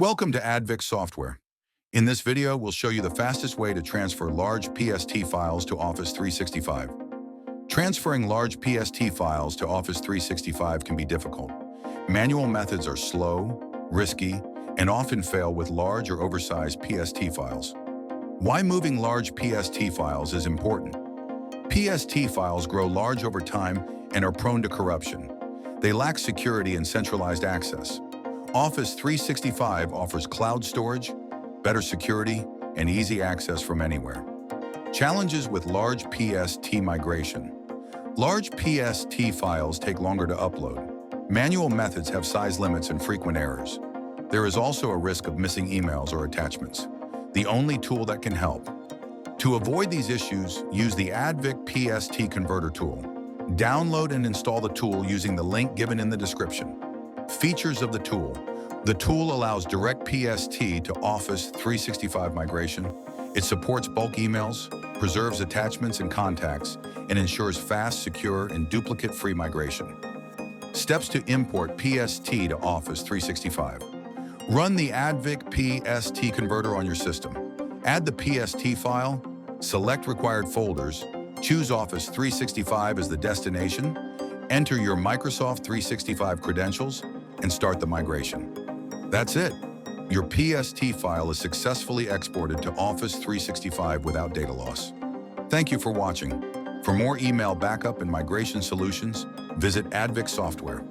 Welcome to Advic Software. In this video, we'll show you the fastest way to transfer large PST files to Office 365. Transferring large PST files to Office 365 can be difficult. Manual methods are slow, risky, and often fail with large or oversized PST files. Why moving large PST files is important. PST files grow large over time and are prone to corruption. They lack security and centralized access. Office 365 offers cloud storage, better security, and easy access from anywhere. Challenges with large PST migration. Large PST files take longer to upload. Manual methods have size limits and frequent errors. There is also a risk of missing emails or attachments. The only tool that can help. To avoid these issues, use the Advic PST Converter tool. Download and install the tool using the link given in the description. Features of the tool. The tool allows direct PST to Office 365 migration. It supports bulk emails, preserves attachments and contacts, and ensures fast, secure, and duplicate-free migration. Steps to import PST to Office 365. Run the Advic PST Converter on your system. Add the PST file, select required folders, choose Office 365 as the destination, enter your Microsoft 365 credentials, and start the migration. That's it. Your PST file is successfully exported to Office 365 without data loss. Thank you for watching. For more email backup and migration solutions, visit Advic Software.